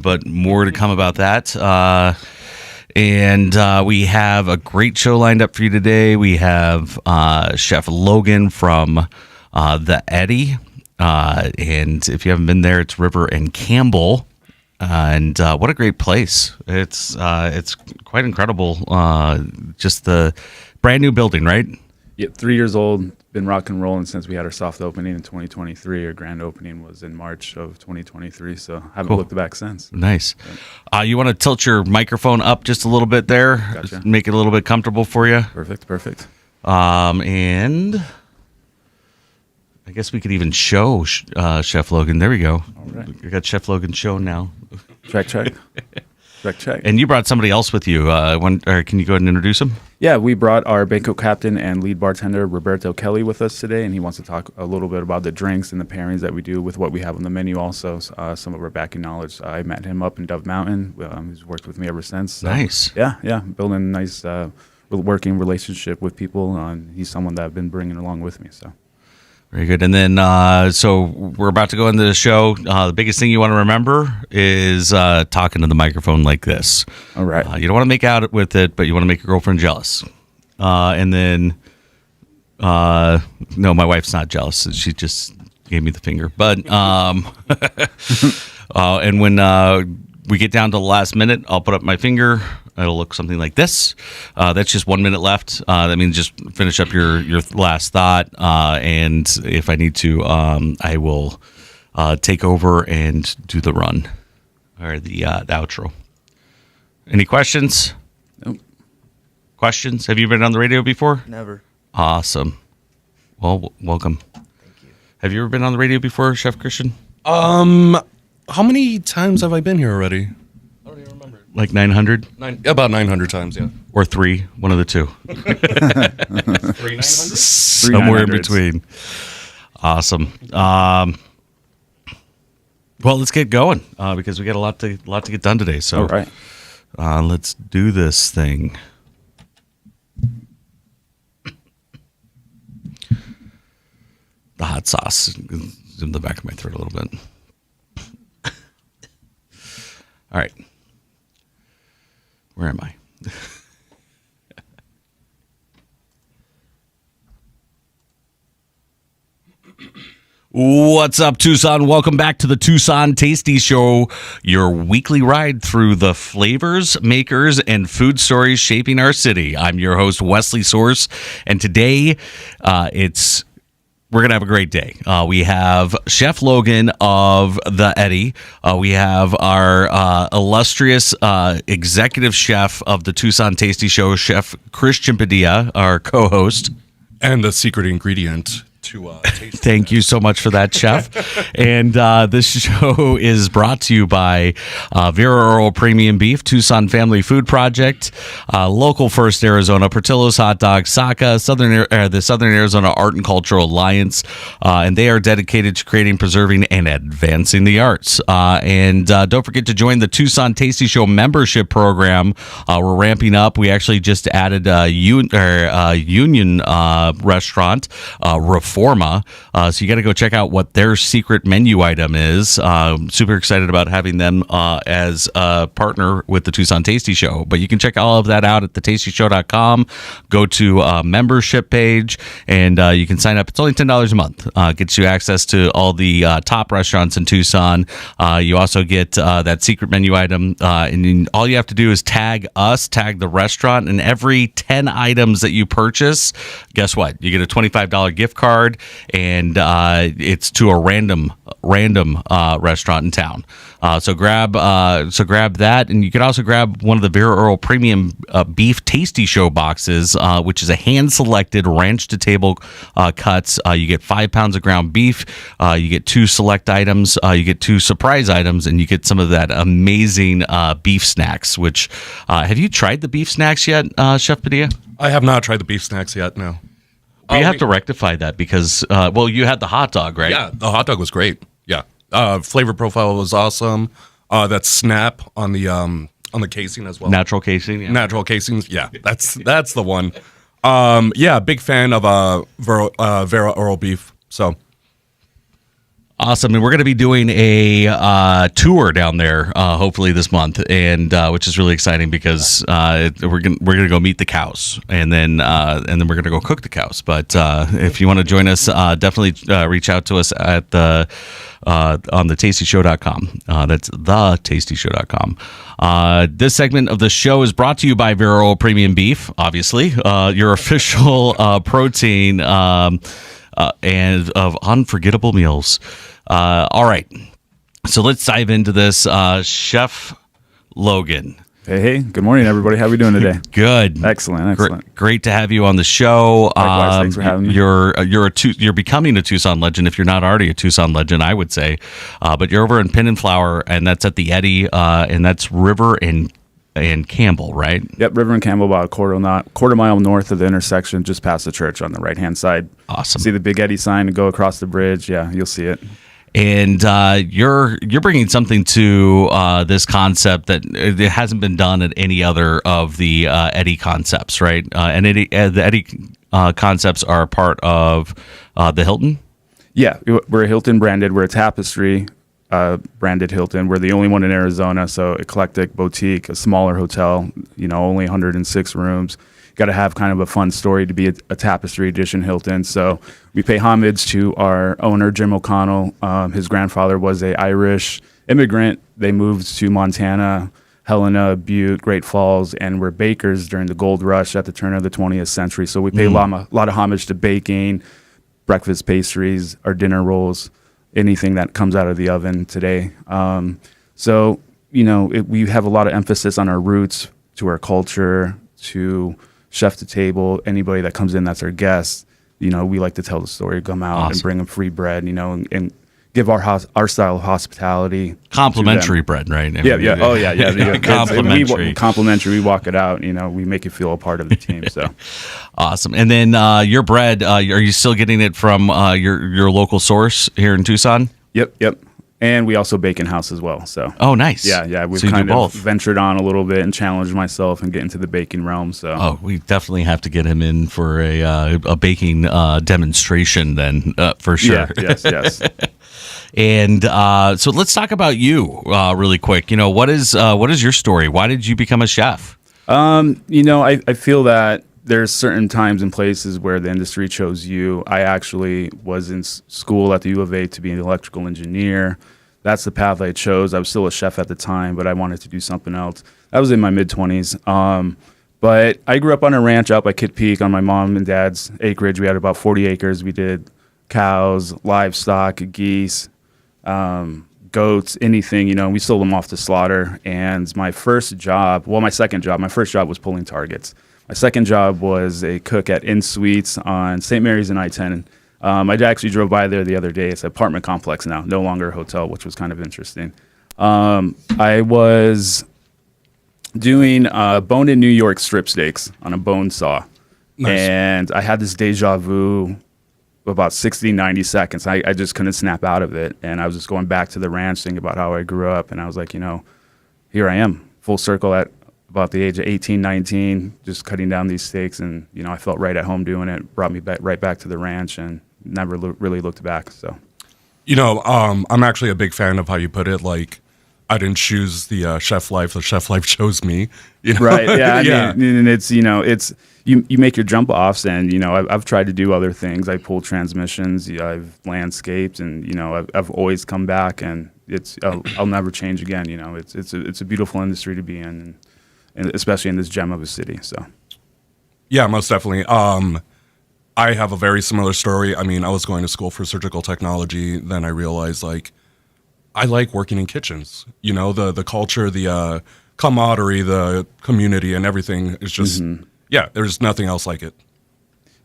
but more to come about that. And we have a great show lined up for you today. We have Chef Logan from the Eddy. And if you haven't been there, it's River and Campbell. And what a great place. It's quite incredible. Just the brand new building, right? Yeah, 3 years old. Been rock and rolling since we had our soft opening in 2023. Our grand opening was in March of 2023, so haven't looked back since. Nice. You want to tilt your microphone up just a little bit there? Gotcha. Make it a little bit comfortable for you. Perfect. And I guess we could even show Chef Logan. There we go. All right. We got Chef Logan shown now. Check. And you brought somebody else with you. Can you go ahead and introduce him? Yeah, we brought our banquet captain and lead bartender, Roberto Kelly, with us today, and he wants to talk a little bit about the drinks and the pairings that we do with what we have on the menu also, some of our backing knowledge. I met him up in Dove Mountain. He's worked with me ever since. So, nice. Yeah, building a nice working relationship with people. He's someone that I've been bringing along with me, so. Very good. And then, so we're about to go into the show. The biggest thing you want to remember is talking to the microphone like this. All right. You don't want to make out with it, but you want to make your girlfriend jealous. And then, no, my wife's not jealous. She just gave me the finger. But, and when we get down to the last minute, I'll put up my finger. It'll look something like this. That's just 1 minute left. That means just finish up your last thought. And if I need to, I will take over and do the run or the outro. Any questions? Nope. Questions? Have you been on the radio before? Never. Awesome. Well, welcome. Thank you. Have you ever been on the radio before, Chef Christian? How many times have I been here already? I don't even remember. Like 900? About 900 times, yeah. Or 3, one of the two. 3 900? Somewhere in between. Awesome. Well, let's get going because we got a lot to get done today. So, all right. Let's do this thing. The hot sauce is in the back of my throat a little bit. All right. Where am I? What's up, Tucson? Welcome back to the Tucson Tasty Show, your weekly ride through the flavors, makers, and food stories shaping our city. I'm your host, Wesley Source, and today we're going to have a great day. We have Chef Logan of the Eddy. We have our illustrious executive chef of the Tucson Tasty Show, Chef Christian Padilla, our co-host. And the secret ingredient to taste. Thank you so much for that, Chef. And this show is brought to you by Vera Earl Premium Beef, Tucson Family Food Project, Local First Arizona, Portillo's Hot Dogs, SACA, the Southern Arizona Art and Cultural Alliance, and they are dedicated to creating, preserving, and advancing the arts. And don't forget to join the Tucson Tasty Show membership program. We're ramping up. We actually just added a union restaurant, Reforma. So you got to go check out what their secret menu item is. Super excited about having them as a partner with the Tucson Tasty Show. But you can check all of that out at thetastyshow.com. Go to a membership page and you can sign up. It's only $10 a month. Gets you access to all the top restaurants in Tucson. You also get that secret menu item. And all you have to do is tag us, tag the restaurant, and every 10 items that you purchase, guess what? You get a $25 gift card, and it's to a random restaurant in town. So grab that, and you can also grab one of the Vera Earl Premium Beef Tasty Show boxes, which is a hand-selected ranch-to-table cuts. You get 5 pounds of ground beef. You get 2 select items. You get 2 surprise items, and you get some of that amazing beef snacks. Which have you tried the beef snacks yet, Chef Padilla? I have not tried the beef snacks yet, no. You have to rectify that because, you had the hot dog, right? Yeah, the hot dog was great. Yeah. Flavor profile was awesome. That snap on the casing as well. Natural casing? Yeah. Natural casings, yeah. That's the one. Big fan of Vera Earl beef, so. Awesome, and we're going to be doing a tour down there, hopefully this month, and which is really exciting because we're gonna go meet the cows, and then we're gonna go cook the cows. But if you want to join us, definitely reach out to us at the on thetastyshow.com. That's thetastyshow.com. This segment of the show is brought to you by Vero Premium Beef, obviously, your official protein. And of unforgettable meals. All right. So let's dive into this. Chef Logan. Hey, good morning, everybody. How are we doing today? Good. Excellent. Great to have you on the show. Likewise, thanks for having me. You're becoming a Tucson legend if you're not already a Tucson legend, I would say. But you're over in Pin and Flower, and that's at the Eddy, and that's River and Campbell, right? Yep, River and Campbell, about a quarter mile north of the intersection, just past the church on the right-hand side. Awesome. See the big Eddy sign and go across the bridge. Yeah, you'll see it. And you're bringing something to this concept that it hasn't been done at any other of the Eddy concepts, right? And the Eddy concepts are part of the Hilton? Yeah, we're Hilton branded. We're a Tapestry branded Hilton. We're the only one in Arizona, so eclectic boutique, a smaller hotel, only 106 rooms. Got to have kind of a fun story to be a Tapestry edition Hilton. So we pay homage to our owner, Jim O'Connell. His grandfather was an Irish immigrant. They moved to Montana, Helena, Butte, Great Falls, and were bakers during the gold rush at the turn of the 20th century. So we pay a lot of homage to baking, breakfast pastries, our dinner rolls, anything that comes out of the oven today. We have a lot of emphasis on our roots, to our culture, to chef to table. Anybody that comes in that's our guest, we like to tell the story, come out and bring them free bread, and give our style of hospitality. Complimentary bread, right? Yeah. Oh, yeah. Complimentary. Complimentary. We walk it out. We make you feel a part of the team. So awesome. And then your bread, are you still getting it from your local source here in Tucson? Yep. And we also bake in house as well. So nice. Yeah. We've kind of ventured on a little bit and challenged myself and get into the baking realm. So we definitely have to get him in for a baking demonstration then, for sure. Yeah, yes. And so let's talk about you really quick. What is your story? Why did you become a chef? I feel that there's certain times and places where the industry chose you. I actually was in school at the U of A to be an electrical engineer. That's the path I chose. I was still a chef at the time, but I wanted to do something else. I was in my mid-20s. But I grew up on a ranch out by Kitt Peak on my mom and dad's acreage. We had about 40 acres. We did cows, livestock, geese, goats, anything, we sold them off to slaughter. And my first job was pulling targets. My second job was a cook at Inn Suites on St. Mary's and I-10. I actually drove by there the other day. It's an apartment complex now, no longer a hotel, which was kind of interesting. I was doing bone-in New York strip steaks on a bone saw. Nice. And I had this deja vu about 60, 90 seconds. I just couldn't snap out of it. And I was just going back to the ranch, thinking about how I grew up. And I was like, here I am, full circle at about the age of 18, 19, just cutting down these steaks. And, I felt right at home doing it. Brought me right back to the ranch and never really looked back. So, I'm actually a big fan of how you put it. Like, I didn't choose the chef life. The chef life chose me. Right. Yeah. I mean, and it's, you make your jump offs, and I've tried to do other things. I pulled transmissions. I've landscaped, and I've always come back, and I'll never change again. It's a beautiful industry to be in, and especially in this gem of a city. So, yeah, most definitely. I have a very similar story. I mean, I was going to school for surgical technology. Then I realized I like working in kitchens. The culture, the camaraderie, the community, and everything is just. Mm-hmm. Yeah, there's nothing else like it.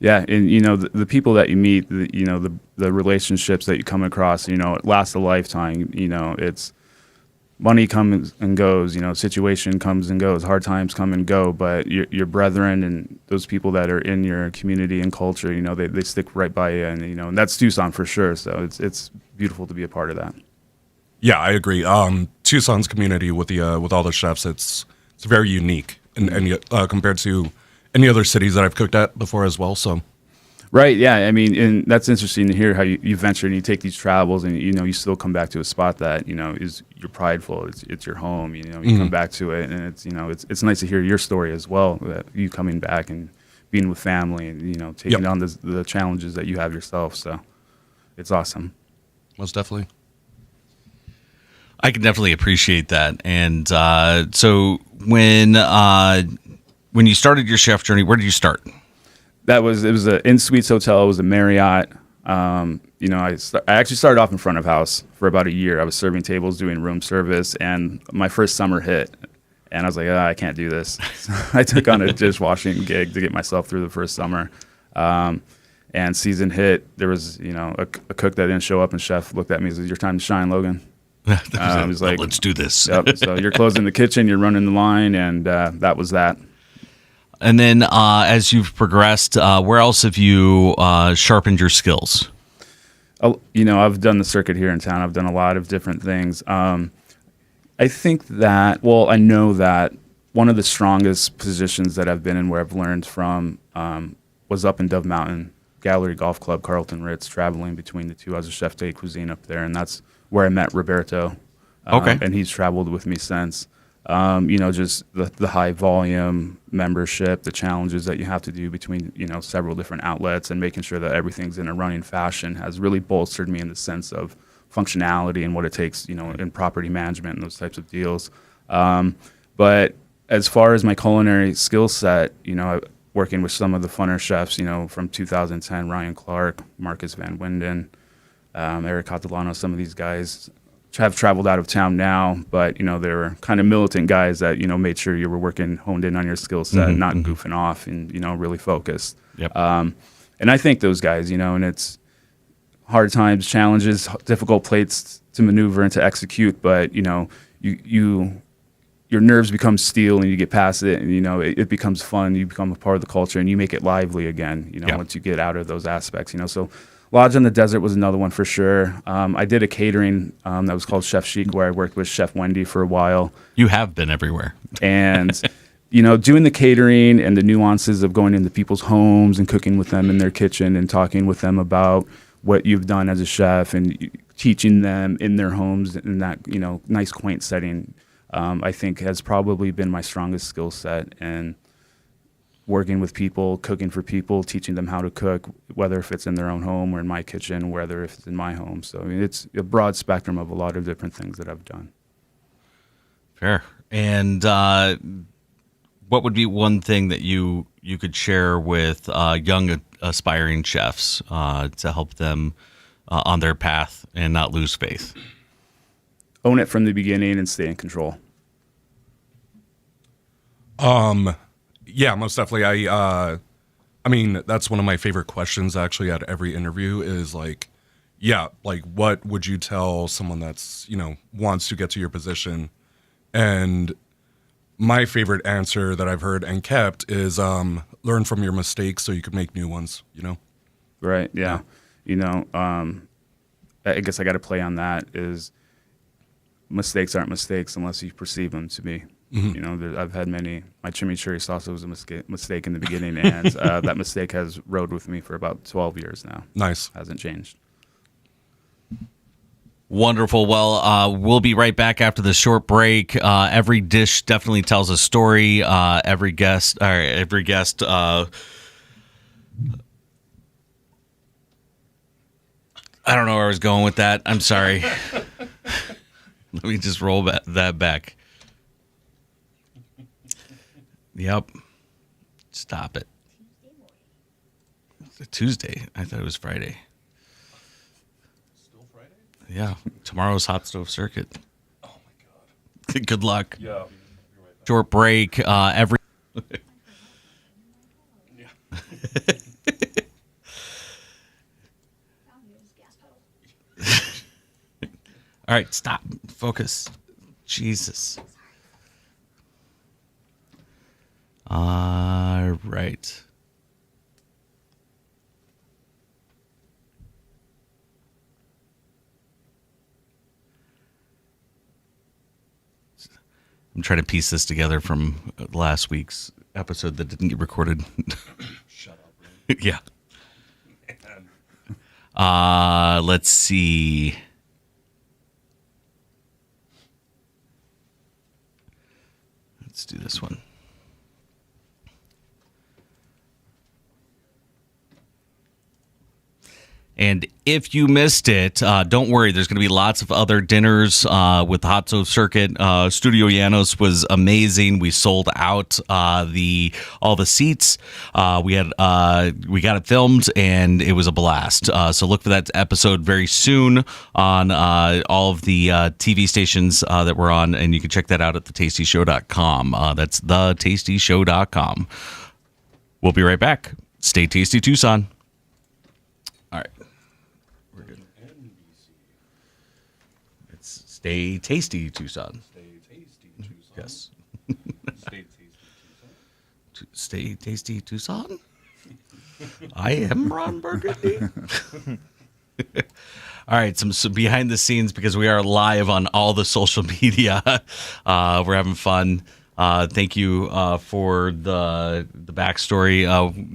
Yeah, and the people that you meet, the relationships that you come across, it lasts a lifetime. It's money comes and goes, situation comes and goes, hard times come and go, but your brethren and those people that are in your community and culture, they stick right by you, and that's Tucson for sure. So it's beautiful to be a part of that. Yeah, I agree. Tucson's community with all the chefs, it's very unique, and compared to any other cities that I've cooked at before as well. So, Right. Yeah. I mean, and that's interesting to hear how you venture and you take these travels and, you still come back to a spot that, is you're prideful. It's your home, you come back to it, and it's nice to hear your story as well, that you coming back and being with family and, taking on the challenges that you have yourself. So it's awesome. Most definitely. I can definitely appreciate that. And so when you started your chef journey, where did you start? It was an in-suites hotel. It was a Marriott. I actually started off in front of house for about a year. I was serving tables, doing room service, and my first summer hit, and I was like, I can't do this. So I took on a dishwashing gig to get myself through the first summer. And season hit. There was, a cook that didn't show up, and chef looked at me and said, "Your time to shine, Logan." I was like, let's do this. Yep. So you're closing the kitchen, you're running the line, and that was that. And then as you've progressed, where else have you sharpened your skills? I've done the circuit here in town. I've done a lot of different things. I know that one of the strongest positions that I've been in, where I've learned from, was up in Dove Mountain Gallery Golf Club, Carlton Ritz, traveling between the two. I was a chef de cuisine up there, and that's where I met Roberto. Okay. And he's traveled with me since. Just the high volume membership, the challenges that you have to do between, several different outlets, and making sure that everything's in a running fashion has really bolstered me in the sense of functionality and what it takes, in property management and those types of deals. But as far as my culinary skill set, working with some of the funner chefs, from 2010, Ryan Clark, Marcus Van Winden, Eric Catalano, some of these guys have traveled out of town now, but they were kind of militant guys that made sure you were honed in on your skill set, not goofing off, and really focused. Yep. And I think those guys, and it's hard times, challenges, difficult plates to maneuver and to execute, but your nerves become steel, and you get past it, and it becomes fun. You become a part of the culture, and you make it lively again. Once you get out of those aspects. So Lodge on the Desert was another one for sure. I did a catering that was called Chef Chic, where I worked with Chef Wendy for a while. You have been everywhere. And, doing the catering and the nuances of going into people's homes and cooking with them in their kitchen and talking with them about what you've done as a chef and teaching them in their homes in that, nice, quaint setting, I think has probably been my strongest skill set. And working with people, cooking for people, teaching them how to cook, whether if it's in their own home or in my kitchen, whether if it's in my home. So it's a broad spectrum of a lot of different things that I've done. Fair. And what would be one thing that you could share with young aspiring chefs to help them on their path and not lose faith? Own it from the beginning and stay in control. Yeah, most definitely. I mean, that's one of my favorite questions actually at every interview is like, what would you tell someone that's, wants to get to your position? And my favorite answer that I've heard and kept is learn from your mistakes so you could make new ones, Right. Yeah. I guess I got to play on that is mistakes aren't mistakes unless you perceive them to be. I've had many. My chimichurri salsa was a mistake in the beginning, and that mistake has rode with me for about 12 years now. Nice. Hasn't changed. Wonderful. Well, we'll be right back after the short break. Every dish definitely tells a story. Every guest. I don't know where I was going with that. I'm sorry. Let me just roll that back. Yep. Stop it. It's a Tuesday. I thought it was Friday. Still Friday? Yeah. Tomorrow's hot stove circuit. Oh my God. Good luck. Yeah. You're right. Short break. Every. All right. Stop. Focus. Jesus. All right. I'm trying to piece this together from last week's episode that didn't get recorded. Shut up. Really. Yeah. Let's see. Let's do this one. And if you missed it, don't worry. There's going to be lots of other dinners with the Hot Stove Circuit. Studio Llanos was amazing. We sold out all the seats. We got it filmed, and it was a blast. So look for that episode very soon on all of the TV stations that we're on, and you can check that out at thetastyshow.com. That's thetastyshow.com. We'll be right back. Stay tasty, Tucson. All right. Stay tasty, Tucson. Stay tasty, Tucson. Yes. Stay tasty, Tucson. Stay tasty, Tucson. I am Ron Burgundy. All right, some behind the scenes because we are live on all the social media. We're having fun. Thank you for the backstory.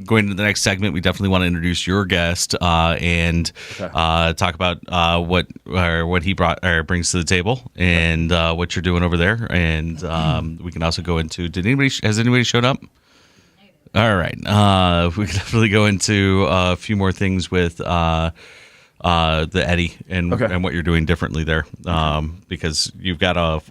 Going to the next segment, we definitely want to introduce your guest and talk about what he brought or brings to the table and what you're doing over there. And we can also go into has anybody showed up? All right, we can definitely go into a few more things with the Eddie and what you're doing differently there, because you've got a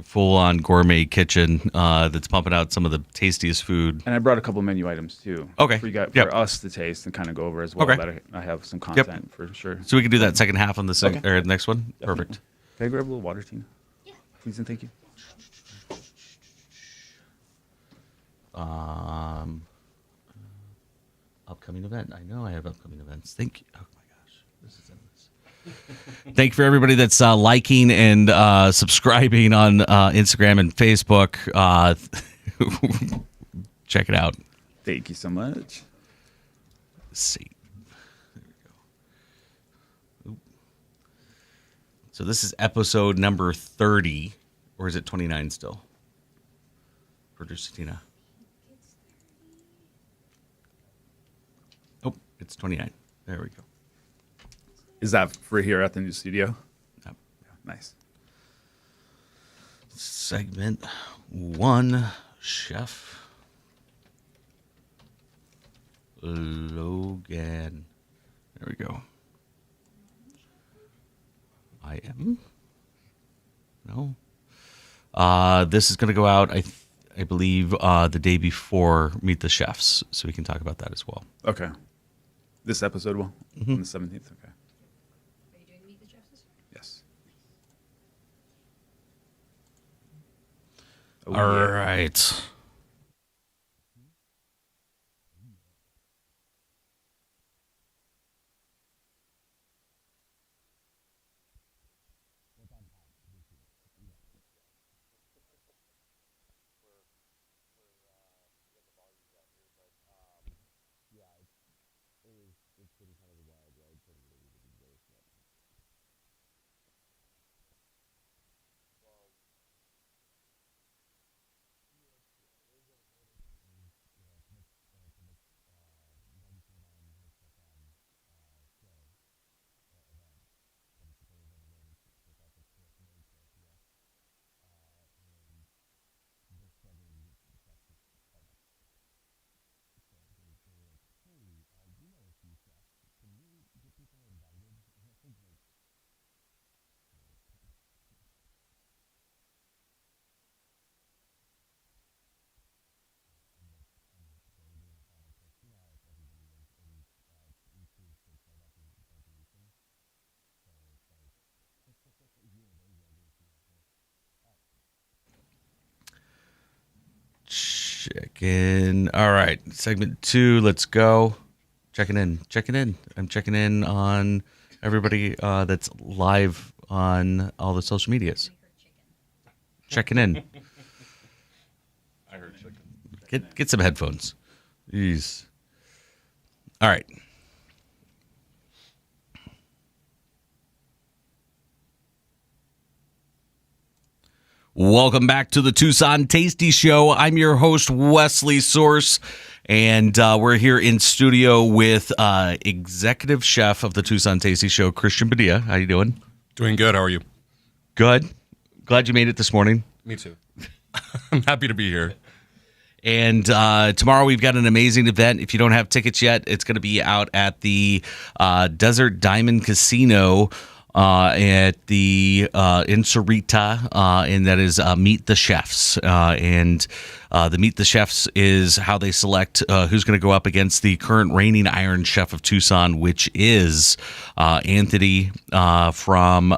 full-on gourmet kitchen that's pumping out some of the tastiest food. And I brought a couple menu items too. Okay. For us to taste and kind of go over as well. Okay. That I have some content for sure. So we can do that second half on the or the next one. Definitely. Perfect. Can I grab a little water, Tina? Yeah. Please and thank you. Upcoming event. I know I have upcoming events. Thank you. Oh my gosh, this is endless. Thank you for everybody that's liking and subscribing on Instagram and Facebook. Check it out. Thank you so much. Let's see. There we go. Oop. So this is episode number 30, or is it 29 still? Producer Tina. Oh, it's 29. There we go. Is that for here at the new studio? Yep. Yeah, nice. Segment 1, Chef Logan. There we go. I am. No. This is going to go out, I believe, the day before Meet the Chefs, so we can talk about that as well. Okay. This episode will? Mm-hmm. On the 17th? Okay. Are you doing Meet the Chefs this year? Yes. All right. Check in. All right. Segment 2. Let's go. Checking in. I'm checking in on everybody that's live on all the social medias. Checking in. I heard chicken. Get some headphones. Jeez. All right. Welcome back to the Tucson Tasty Show. I'm your host, Wesley Source, And we're here in studio with executive chef of the Tucson Tasty Show, Christian Padilla. How you doing? Doing good. How are you? Good. Glad you made it this morning. Me too. I'm happy to be here. And tomorrow we've got an amazing event. If you don't have tickets yet, it's going to be out at the Desert Diamond Casino at the in Sarita, and that is Meet the Chefs. And the Meet the Chefs is how they select who's going to go up against the current reigning Iron Chef of Tucson, which is Anthony from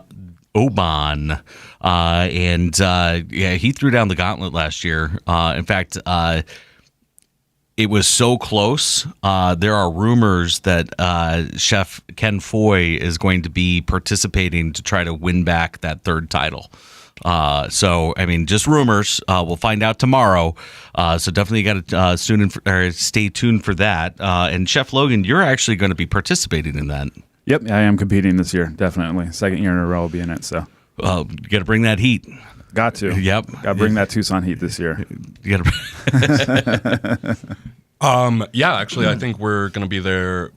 Oban. He threw down the gauntlet last year. In fact, it was so close. There are rumors that Chef Ken Foy is going to be participating to try to win back that third title. So, I mean, just rumors. We'll find out tomorrow. So definitely got to stay tuned for that. And Chef Logan, you're actually going to be participating in that. Yep, I am competing this year, definitely. Second year in a row I'll be in it, so. You got to bring that heat. Got to. Yep. Got to bring that Tucson heat this year. You gotta... Yeah, actually, I think we're going to be there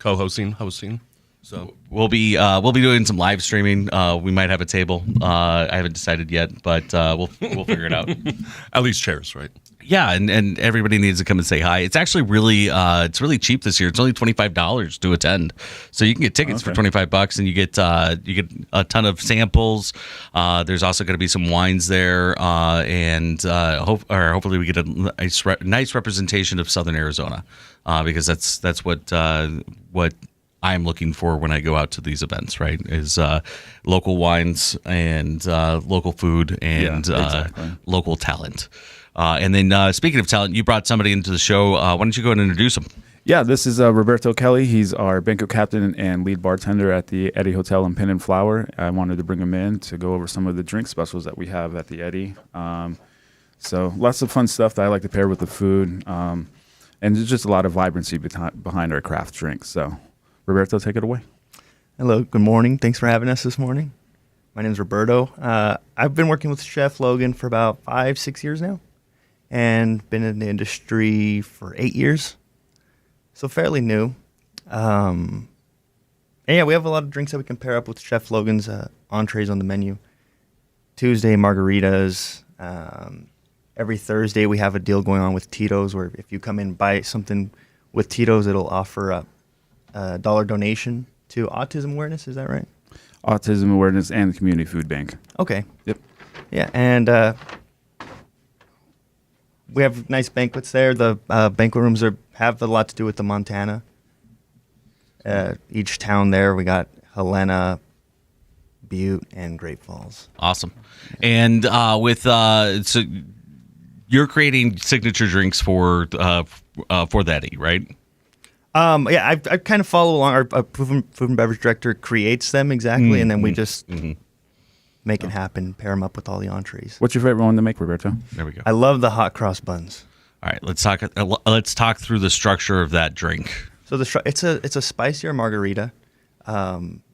hosting. So we'll be doing some live streaming. We might have a table. I haven't decided yet, but we'll figure it out. At least chairs, right? Yeah, and everybody needs to come and say hi. It's actually really cheap this year. It's only $25 to attend, so you can get tickets for $25, and you get a ton of samples. There's also going to be some wines there, and hopefully we get a nice representation of Southern Arizona, because that's what I'm looking for when I go out to these events. Right, is local wines and local food and local talent. And then speaking of talent, you brought somebody into the show. Why don't you go ahead and introduce him? Yeah, this is Roberto Kelly. He's our banquet captain and lead bartender at the Eddy Hotel in Pin and Flower. I wanted to bring him in to go over some of the drink specials that we have at the Eddy. So lots of fun stuff that I like to pair with the food. And there's just a lot of vibrancy behind our craft drinks. So Roberto, take it away. Hello, good morning. Thanks for having us this morning. My name is Roberto. I've been working with Chef Logan for about 5-6 years now, and been in the industry for 8 years, so fairly new. And yeah, we have a lot of drinks that we can pair up with Chef Logan's entrees on the menu. Tuesday, margaritas. Every Thursday, we have a deal going on with Tito's, where if you come in and buy something with Tito's, it'll offer a $1 donation to autism awareness. Is that right? Autism awareness and the community food bank. Okay. Yep. Yeah, and we have nice banquets there. The banquet rooms have a lot to do with the Montana. Each town there, we got Helena, Butte, and Great Falls. Awesome. And so you're creating signature drinks for the Eddy, right? Yeah, I kind of follow along. Our food and beverage director creates them exactly, and then we just make it happen, pair them up with all the entrees. What's your favorite one to make, Roberto? There we go. I love the hot cross buns. All right, let's talk through the structure of that drink. So it's a spicier margarita.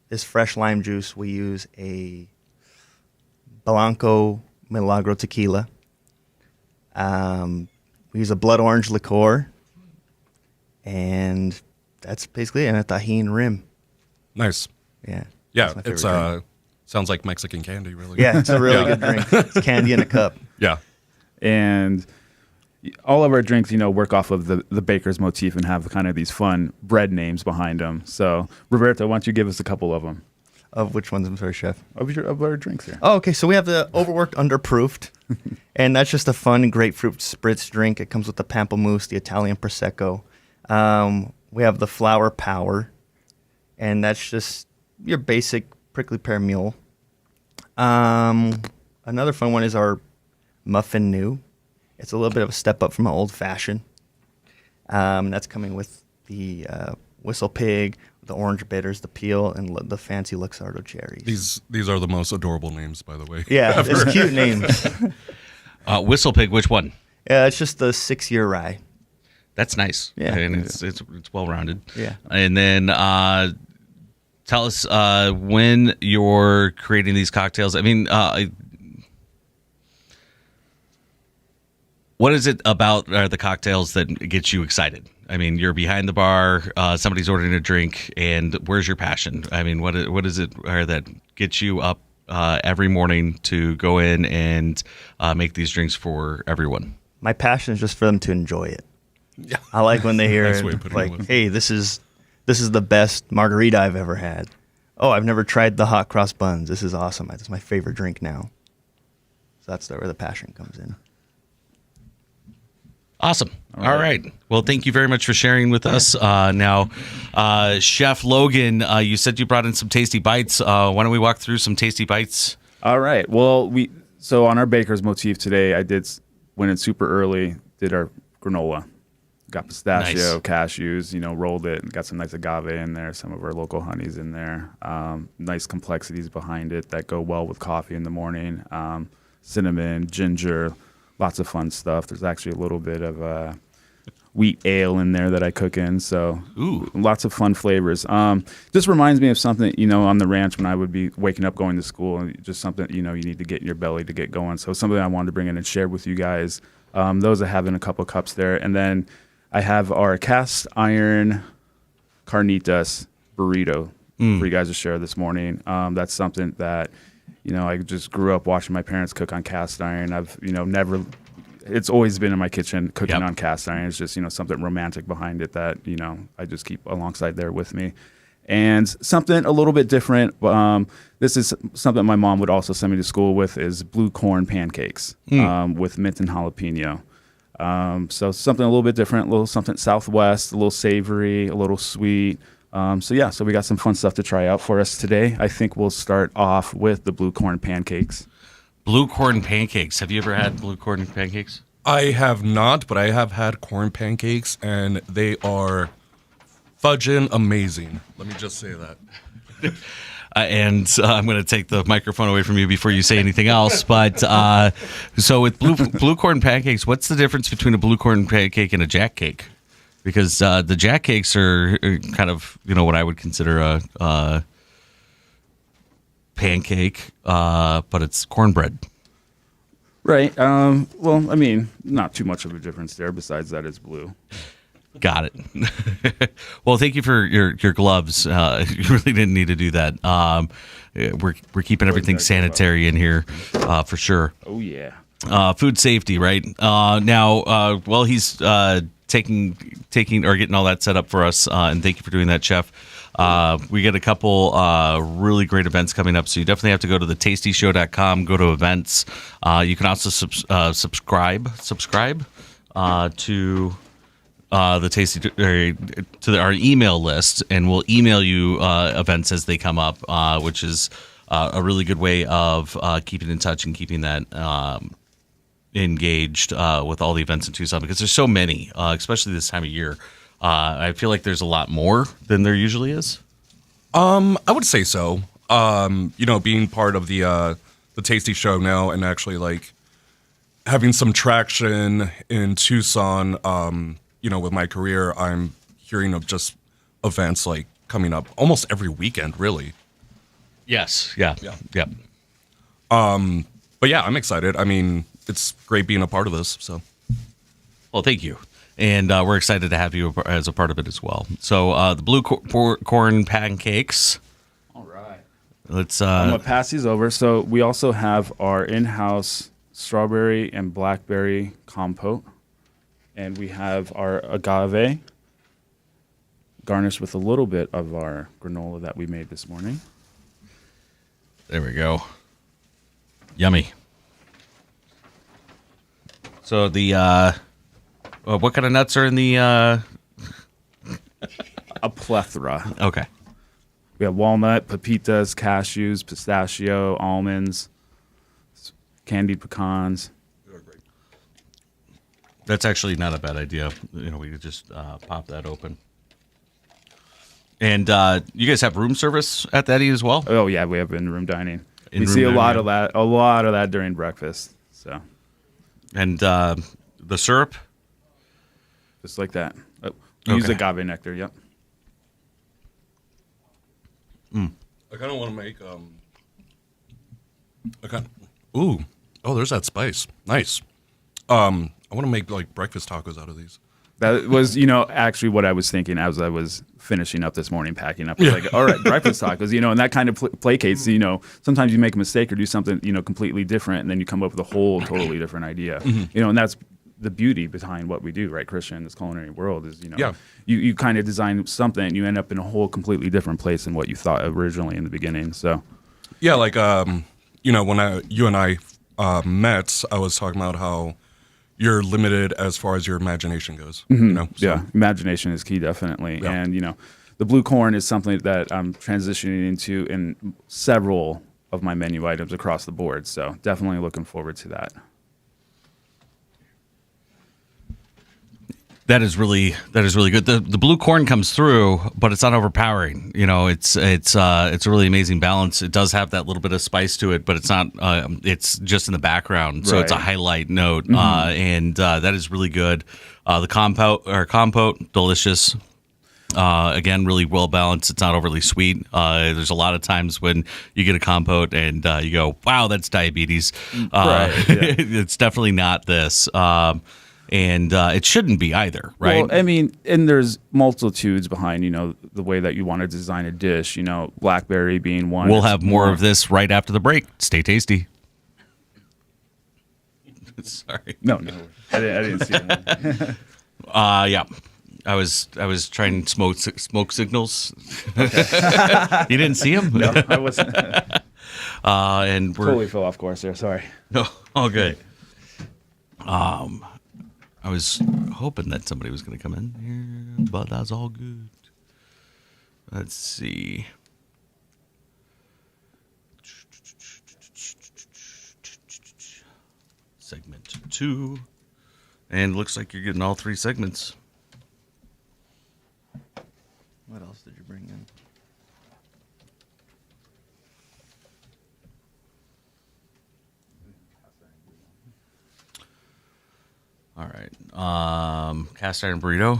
This fresh lime juice, we use a Blanco Milagro tequila. We use a blood orange liqueur. And that's basically it, and a tahini rim. Nice. Yeah. Yeah, that's my it's favorite drink. sounds like Mexican candy, really. Yeah, it's a really good drink. It's candy in a cup. Yeah. And all of our drinks, work off of the baker's motif and have kind of these fun bread names behind them. So, Roberto, why don't you give us a couple of them? Of which ones? I'm sorry, Chef. Of our drinks here. Oh, okay. So we have the overworked underproofed, and that's just a fun grapefruit spritz drink. It comes with the pamplemousse, the Italian prosecco. We have the flower power, and that's just your basic prickly pear mule. Another fun one is our muffin new. It's a little bit of a step up from an old fashioned. That's coming with the whistle pig, the orange bitters, the peel, and the fancy Luxardo cherries. These are the most adorable names, by the way. Yeah, it's cute names. Whistle pig, which one? Yeah, it's just the 6-year rye. That's nice. Yeah. And it's well rounded. Yeah. And then tell us when you're creating these cocktails. I mean, What is it about the cocktails that gets you excited? I mean, you're behind the bar, somebody's ordering a drink, and where's your passion? I mean, what is it that gets you up every morning to go in and make these drinks for everyone? My passion is just for them to enjoy it. Yeah. I like when they hear Nice way of putting like, it. "Hey, this is the best margarita I've ever had." Oh, I've never tried the hot cross buns. This is awesome. This is my favorite drink now. So that's where the passion comes in. Awesome. All right. Well, thank you very much for sharing with us. Now, Chef Logan, you said you brought in some tasty bites. Why don't we walk through some tasty bites? All right. Well, so on our baker's motif today, went in super early, did our granola. Got pistachio, Nice. cashews, rolled it, and got some nice agave in there, some of our local honeys in there. Nice complexities behind it that go well with coffee in the morning. Cinnamon, ginger, lots of fun stuff. There's actually a little bit of wheat ale in there that I cook in, so Ooh. lots of fun flavors. Just reminds me of something, on the ranch when I would be waking up going to school, and just something, you need to get in your belly to get going. So something I wanted to bring in and share with you guys. Those I have in a couple cups there. And then I have our cast iron carnitas burrito for you guys to share this morning. That's something that, I just grew up watching my parents cook on cast iron. I've, it's always been in my kitchen cooking Yep. on cast iron. It's just, something romantic behind it that, I just keep alongside there with me. And something a little bit different. This is something my mom would also send me to school with is blue corn pancakes with mint and jalapeno. So something a little bit different, a little something Southwest, a little savory, a little sweet. So we got some fun stuff to try out for us today. I think we'll start off with the blue corn pancakes. Blue corn pancakes. Have you ever had blue corn pancakes? I have not, but I have had corn pancakes, and they are fudging amazing. Let me just say that. And I'm going to take the microphone away from you before you say anything else. But so with blue corn pancakes, what's the difference between a blue corn pancake and a jack cake? Because the jack cakes are kind of, what I would consider a pancake, but it's cornbread. Right. Well, I mean, not too much of a difference there. Besides that, it's blue. Got it. Well, thank you for your gloves. You really didn't need to do that. We're keeping everything sanitary in here for sure. Oh yeah. Food safety, right? Now, while he's taking or getting all that set up for us, and thank you for doing that, Chef. We get a couple really great events coming up, so you definitely have to go to thetastyshow.com, go to events. You can also subscribe to the tasty to our email list, and we'll email you events as they come up, which is a really good way of keeping in touch and keeping that engaged with all the events in Tucson, because there's so many, especially this time of year. I feel like there's a lot more than there usually is. I would say so. Being part of the Tasty Show now, and actually like having some traction in Tucson, with my career, I'm hearing of just events like coming up almost every weekend, really. Yes. Yeah. Yep. But yeah, I'm excited. I mean, it's great being a part of this. So, Well, thank you. And we're excited to have you as a part of it as well. So the blue corn pancakes. All right. Let's. I'm gonna pass these over. So we also have our in-house strawberry and blackberry compote, and we have our agave garnished with a little bit of our granola that we made this morning. There we go. Yummy. So the what kind of nuts are in the? A plethora. Okay. We have walnut, pepitas, cashews, pistachio, almonds, candied pecans. That's actually not a bad idea. We could just pop that open. And you guys have room service at that as well? Oh yeah, we have in-room dining. We In-room see a lot dining. of that during breakfast. So And the syrup? just like that. Use Okay. agave nectar. Yep. I kind of want to make ooh, oh, there's that spice. Nice. I I want to make like breakfast tacos out of these. That was, actually what I was thinking as I was finishing up this morning, packing up. I was like, all right, breakfast tacos, and that kind of placates, sometimes you make a mistake or do something, completely different, and then you come up with a whole totally different idea. And that's the beauty behind what we do, right, Christian, in this culinary world is, you kind of design something and you end up in a whole completely different place than what you thought originally in the beginning. So, yeah, like, when you and I met, I was talking about how you're limited as far as your imagination goes. So, yeah, imagination is key, definitely. Yeah. And, the blue corn is something that I'm transitioning into in several of my menu items across the board. So definitely looking forward to that. That is really good. The blue corn comes through, but it's not overpowering. It's a really amazing balance. It does have that little bit of spice to it, but it's not. It's just in the background, so it's a Right. highlight note, and that is really good. The compote, delicious. Again, really well balanced. It's not overly sweet. There's a lot of times when you get a compote and you go, "Wow, that's diabetes." Right, yeah. It's definitely not this. And it shouldn't be either, right? Well, I mean, and there's multitudes behind, the way that you want to design a dish, blackberry being one. We'll It's have more of this right after the break. Stay tasty. Sorry. No, I didn't see that. Yeah. I was trying smoke signals. You didn't see them? No, I wasn't. And we're Totally fell off course there. Sorry. no, all good. I was hoping that somebody was going to come in here, but that's all good. Let's see. Segment 2. And looks like you're getting all 3 segments. What else did you bring in? All right. Cast iron burrito.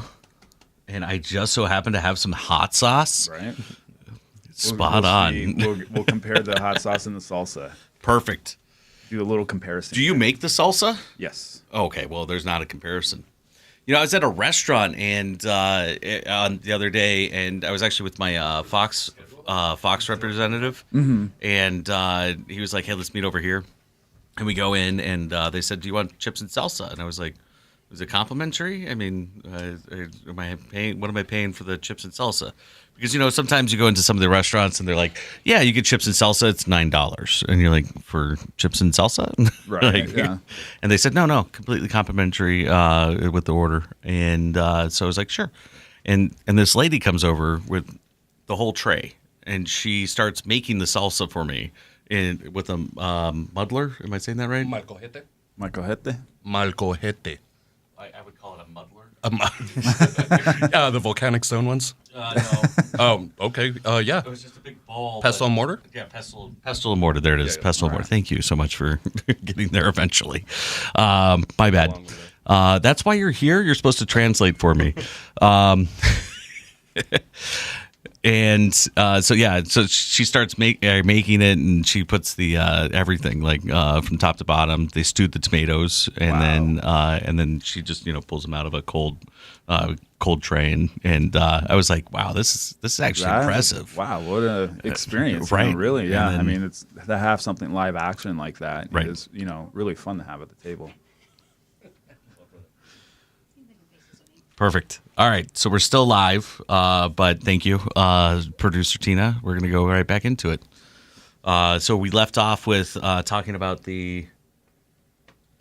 And I just so happen to have some hot sauce. Right. Spot We'll on. see. We'll compare the hot sauce and the salsa. Perfect. Do a little comparison. Do you make the salsa? Yes. Okay, well, there's not a comparison. I was at a restaurant and on the other day, and I was actually with my Fox representative, and he was like, "Hey, let's meet over here." And we go in, and they said, "Do you want chips and salsa?" And I was like, "Is it complimentary? I mean, am I paying? What am I paying for the chips and salsa?" Because sometimes you go into some of the restaurants and they're like, "Yeah, you get chips and salsa. It's $9," and you're like, "For chips and salsa?" Right, yeah. And they said, "No, completely complimentary with the order." And so I was like, "Sure." And this lady comes over with the whole tray, and she starts making the salsa for me, with a muddler. Am I saying that right? Malcojete. Michael Hette? Malcojete. I would call it a muddler. The volcanic stone ones. No, Oh, okay. Yeah. it was just a big ball. Pestle and mortar. Yeah, pestle and mortar. There it is, pestle and mortar. Thank you so much for getting there eventually. My bad. That's why you're here. You're supposed to translate for me. And so she starts making it, and she puts the everything from top to bottom. They stewed the tomatoes, and then she just pulls them out of a cold tray, and I was like, wow, this is actually impressive. Wow, what a experience! Right. Really, yeah. And then- I mean, it's to have something live action like that Right. is really fun to have at the table. Perfect. All right, so we're still live, but thank you, producer Tina. We're gonna go right back into it. So we left off with talking about the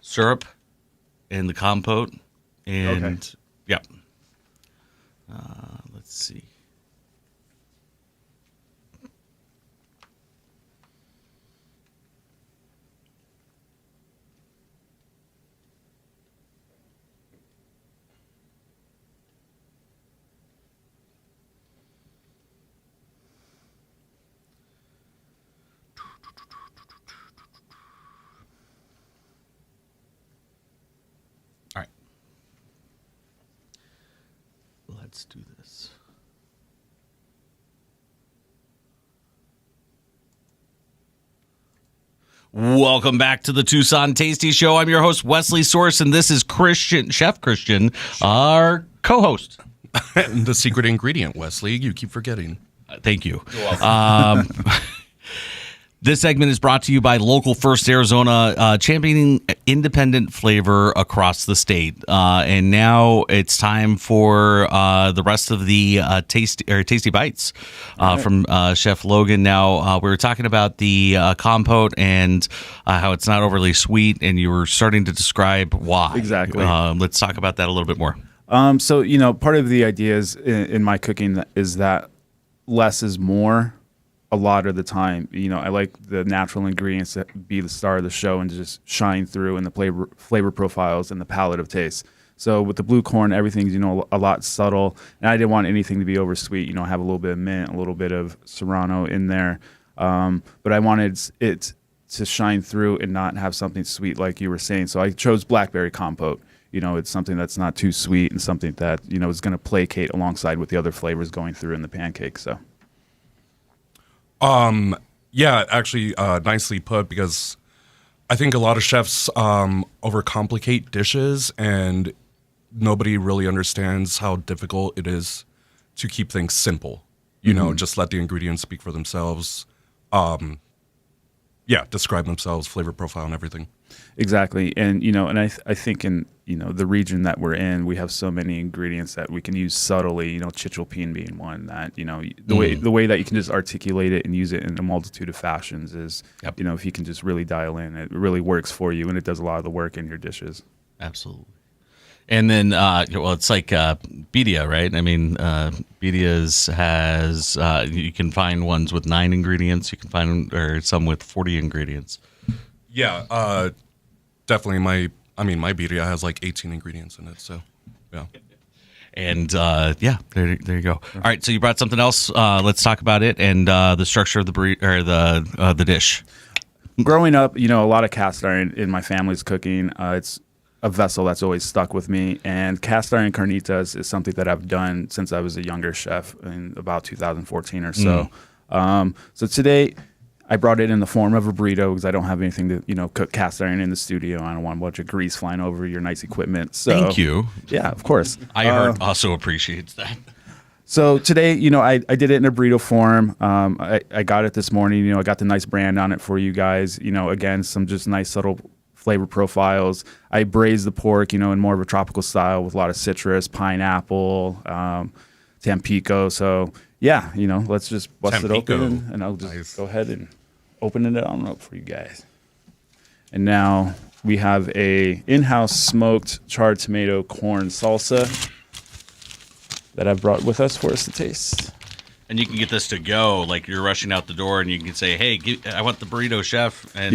syrup and the compote, and Okay. yeah. Let's see. All right. Let's do this. Welcome back to the Tucson Tasty Show. I'm your host, Wesley Source, and this is Chef Christian, our co-host. The secret ingredient, Wesley, you keep forgetting. Thank you. This segment is brought to you by Local First Arizona, championing independent flavor across the state. And now it's time for the rest of the tasty bites from Chef Logan. Now we were talking about the compote and how it's not overly sweet, and you were starting to describe why. Exactly. Let's talk about that a little bit more. So, part of the ideas in my cooking is that less is more a lot of the time. I like the natural ingredients to be the star of the show and to just shine through in the flavor profiles and the palette of taste. So with the blue corn, everything's, a lot subtle. And I didn't want anything to be over sweet, have a little bit of mint, a little bit of serrano in there. But I wanted it to shine through and not have something sweet like you were saying. So I chose blackberry compote. It's something that's not too sweet and something that, is going to placate alongside with the other flavors going through in the pancake. So. Yeah, actually, nicely put, because I think a lot of chefs overcomplicate dishes, and nobody really understands how difficult it is to keep things simple. Just let the ingredients speak for themselves. Describe themselves, flavor profile, and everything. Exactly. And, and I think in, the region that we're in, we have so many ingredients that we can use subtly, chichilpine being one that, the way that you can just articulate it and use it in a multitude of fashions is, if you can just really dial in, it really works for you, and it does a lot of the work in your dishes. Absolutely. And then, it's like Bedia, right? I mean, Bedia's has, you can find ones with 9 ingredients. You can find or some with 40 ingredients. Yeah, definitely. My birria has like 18 ingredients in it. So, yeah. And there you go. All right, so you brought something else. Let's talk about it and the structure of the dish. Growing up, a lot of cast iron in my family's cooking. It's a vessel that's always stuck with me, and cast iron carnitas is something that I've done since I was a younger chef in about 2014 or so. So today, I brought it in the form of a burrito because I don't have anything to, cook cast iron in the studio. I don't want a bunch of grease flying over your nice equipment. So, thank you. Yeah, of course. I heard also appreciates that. So today, I did it in a burrito form. I got it this morning. I got the nice brand on it for you guys. Again, some just nice subtle flavor profiles. I braised the pork, in more of a tropical style with a lot of citrus, pineapple, Tampico. So yeah, let's just bust Tampico. it open, and I'll just go ahead and open it on up for you guys. And now we have a in-house smoked charred tomato corn salsa that I've brought with us for us to taste. And you can get this to go, like you're rushing out the door, and you can say, "Hey, I want the burrito, chef," and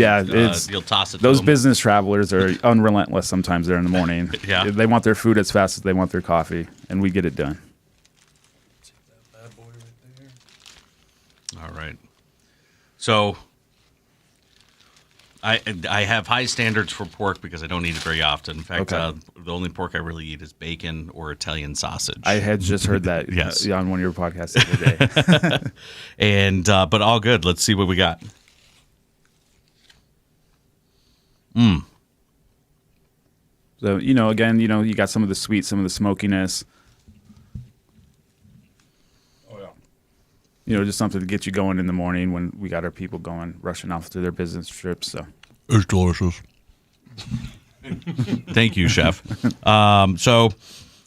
you'll toss it. Those to them. business travelers are unrelentless. Sometimes they're in the morning. Yeah, they want their food as fast as they want their coffee, and we get it done. Take that bad boy right there. All right. So I have high standards for pork because I don't eat it very often. In fact, the only pork I really eat is bacon or Italian sausage. I had just heard that Yes. On one of your podcasts the other day. And but all good. Let's see what we got. So, again, you got some of the sweet, some of the smokiness. Oh, yeah. Just something to get you going in the morning when we got our people going, rushing off to their business trips. So It's delicious. Thank you, chef.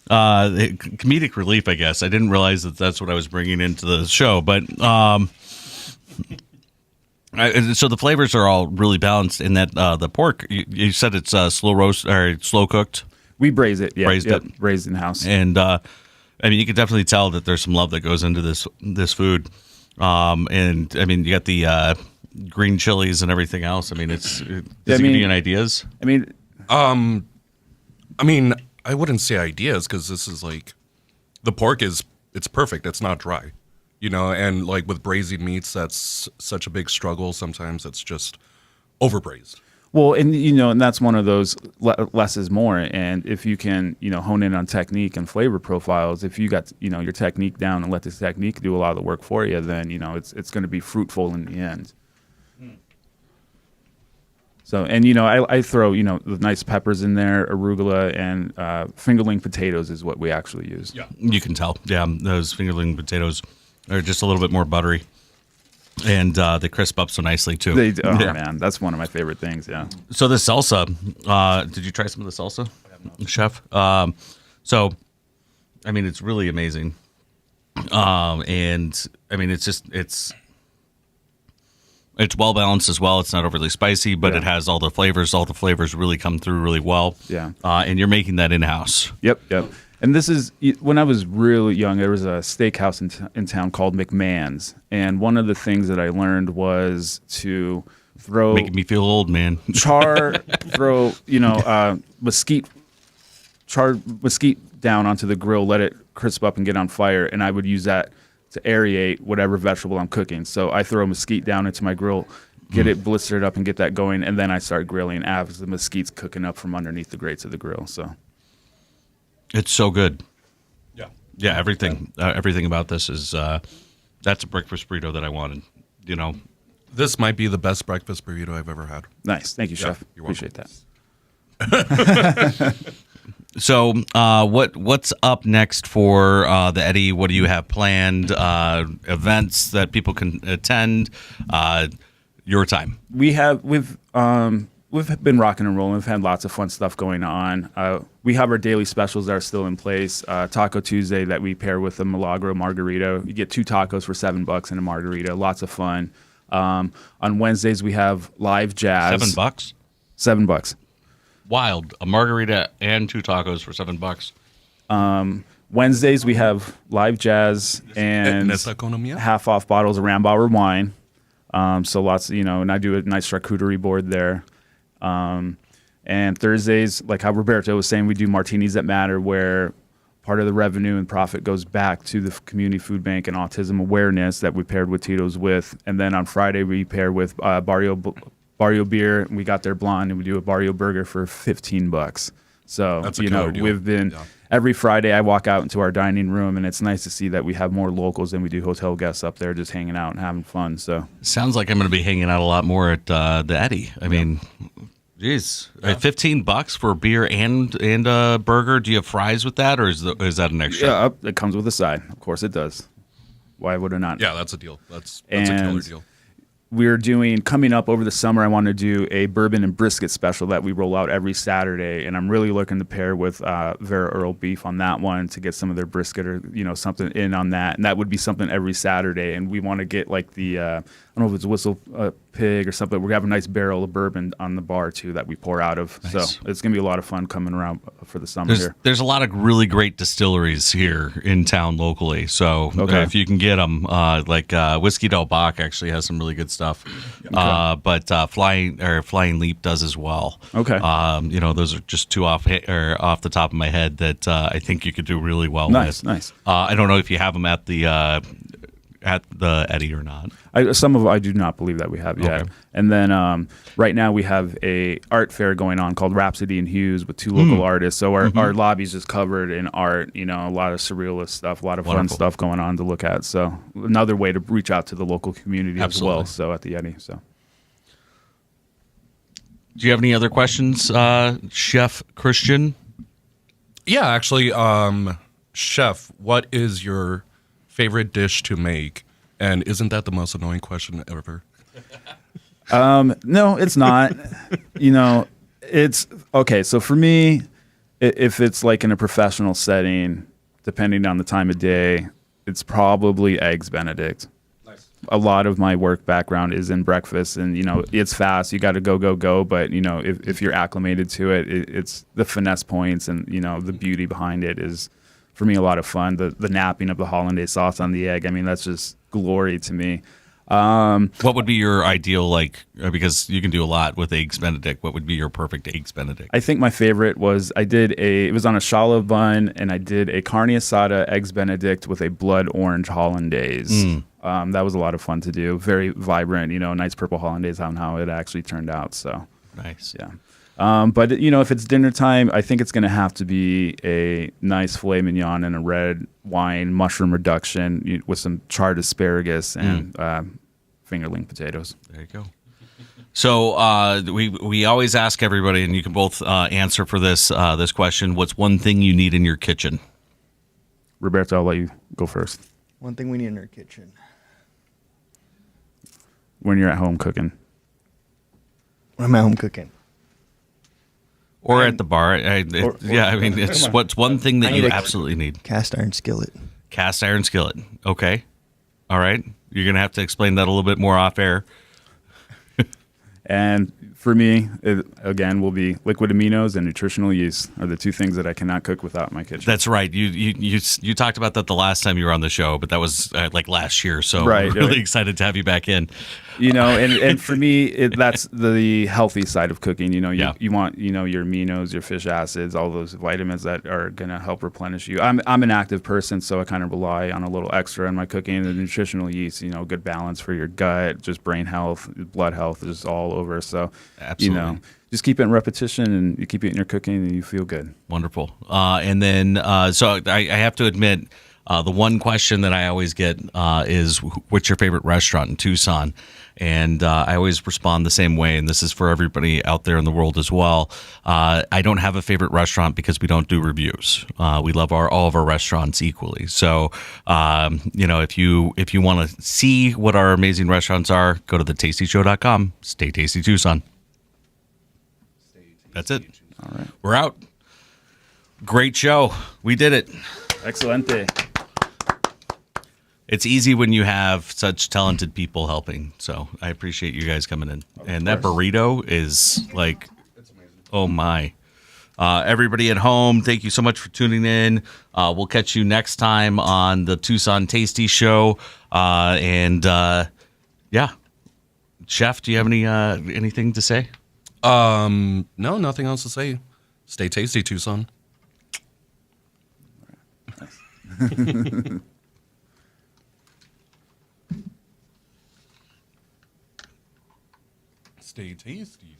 Comedic relief, I guess. I didn't realize that that's what I was bringing into the show, but so the flavors are all really balanced in that the pork. You said it's slow roast or slow cooked. we braise it. Yeah, Braised it. in house. And you can definitely tell that there's some love that goes into this food. And I mean, you got the green chilies and everything else. I mean, does it give you any ideas? I wouldn't say ideas, because this is like, the pork it's perfect. It's not dry, and like with braising meats, that's such a big struggle. Sometimes it's just over braised. Well, and that's one of those less is more. And if you can, hone in on technique and flavor profiles, if you got, your technique down and let the technique do a lot of the work for you, then, it's going to be fruitful in the end. So, and I throw the nice peppers in there, arugula, and fingerling potatoes is what we actually use. Yeah. You can tell. Yeah, those fingerling potatoes are just a little bit more buttery, and they crisp up so nicely too. Yeah. Man, that's one of my favorite things. Yeah. So the salsa, did you try some of the salsa, chef? So, I mean, it's really amazing. And I mean, it's well balanced as well. It's not overly spicy, but it has all the flavors. All the flavors really come through really well. Yeah. And you're making that in-house. Yep. And this is when I was really young. There was a steakhouse in town called McMahon's, and one of the things that I learned was to throw Making me feel old, man. throw charred mesquite down onto the grill, let it crisp up and get on fire, and I would use that to aerate whatever vegetable I'm cooking. So I throw mesquite down into my grill, get it blistered up and get that going, and then I start grilling as the mesquite's cooking up from underneath the grates of the grill. So It's so good. Yeah. Yeah, everything about this is that's a breakfast burrito that I wanted. This might be the best breakfast burrito I've ever had. nice. Thank you, Yeah, Chef. you're welcome. Appreciate that. So, what's up next for the Eddie? What do you have planned? Events that people can attend? Your time. We've been rocking and rolling. We've had lots of fun stuff going on. We have our daily specials that are still in place. Taco Tuesday that we pair with a Milagro margarita. You get 2 tacos for $7 and a margarita. Lots of fun. On Wednesdays we have live jazz. $7. $7. Wild. A margarita and 2 tacos for $7. Wednesdays we have live jazz and Nessa economia? half off bottles of Rambauer wine. So lots, and I do a nice charcuterie board there. And Thursdays, like how Roberto was saying, we do martinis that matter, where part of the revenue and profit goes back to the community food bank and autism awareness that we paired with Tito's with. And then on Friday we pair with Barrio beer. And we got their blonde, and we do a Barrio burger for $15. So That's a killer deal. we've been every Friday. I walk out into our dining room, and it's nice to see that we have more locals than we do hotel guests up there, just hanging out and having fun. So Sounds like I'm going to be hanging out a lot more at the Eddie. I mean, geez, $15 for a beer and a burger. Do you have fries with that, or is that an extra? yeah, it comes with a side. Of course it does. Why would it not? Yeah, that's a deal. That's a killer And deal. We're doing, coming up over the summer, I want to do a bourbon and brisket special that we roll out every Saturday, and I'm really looking to pair with Vera Earl Beef on that one to get some of their brisket or something in on that, and that would be something every Saturday. And we want to get like the I don't know if it's Whistle Pig or something. We're gonna have a nice barrel of bourbon on the bar too that we pour out of. Nice. So it's gonna be a lot of fun coming around for the summer here. There's a lot of really great distilleries here in town locally. So Okay. if you can get them, like Whiskey Del Bach actually has some really good stuff. But Flying Leap does as well. Okay. Those are just 2 off the top of my head that I think you could do really well Nice, with. nice. I don't know if you have them at the Eddie or not. Some of I do not believe that we have yet. Okay. And then right now we have a art fair going on called Rhapsody and Hues with 2 local artists. So our lobby's just covered in art. A lot of surrealist stuff, a lot of fun Wonderful. stuff going on to look at. So another way to reach out to the local community Absolutely. as well. So at the Eddie. So Do you have any other questions, Chef Christian? Yeah, actually, Chef, what is your favorite dish to make? And isn't that the most annoying question ever? no, it's not. It's okay. So for me, if it's like in a professional setting, depending on the time of day, it's probably eggs Benedict. Nice. A lot of my work background is in breakfast, and it's fast. You got to go. But if you're acclimated to it, it's the finesse points and the beauty behind it is, for me, a lot of fun. The napping of the hollandaise sauce on the egg. I mean, that's just glory to me. What would be your ideal, because you can do a lot with eggs Benedict, what would be your perfect eggs Benedict? I think my favorite was it was on a challah bun, and I did a carne asada eggs Benedict with a blood orange hollandaise. That was a lot of fun to do. Very vibrant, nice purple hollandaise on how it actually turned out. So Nice. yeah. But if it's dinner time, I think it's going to have to be a nice filet mignon and a red wine mushroom reduction with some charred asparagus and fingerling potatoes. There you go. So we always ask everybody, and you can both answer for this question. What's one thing you need in your kitchen? Roberto, I'll let you go first. One thing we need in our kitchen. When you're at home cooking. When I'm at home cooking. Or at the bar. I mean, it's Come on. what's one thing that I need you a- absolutely need? Cast iron skillet. Cast iron skillet. Okay. All right. You're going to have to explain that a little bit more off air. And for me, it, again, will be liquid aminos and nutritional yeast are the two things that I cannot cook without in my kitchen. That's right. You talked about that the last time you were on the show, but that was like last year. So Right. we're really excited to have you back in. You know, and for me, that's the healthy side of cooking. You know, you want, you know, your aminos, your fish acids, all those vitamins that are going to help replenish you. I'm an active person, so I kind of rely on a little extra in my cooking. The nutritional yeast, you know, good balance for your gut, just brain health, blood health, just all over. So, Absolutely. you know, just keep it in repetition and you keep it in your cooking and you feel good. Wonderful. And then, so I have to admit, the one question that I always get is, what's your favorite restaurant in Tucson? And I always respond the same way, and this is for everybody out there in the world as well. I don't have a favorite restaurant because we don't do reviews. We love all of our restaurants equally. So, you know, if you want to see what our amazing restaurants are, go to thetastyshow.com. Stay tasty, Tucson. That's it. All right. We're out. Great show. We did it. Excelente. It's easy when you have such talented people helping. So I appreciate you guys coming in. And that burrito is like, oh my. Everybody at home, thank you so much for tuning in. We'll catch you next time on the Tucson Tasty Show. Yeah. Chef, do you have anything to say? No, nothing else to say. Stay tasty, Tucson. Stay tasty.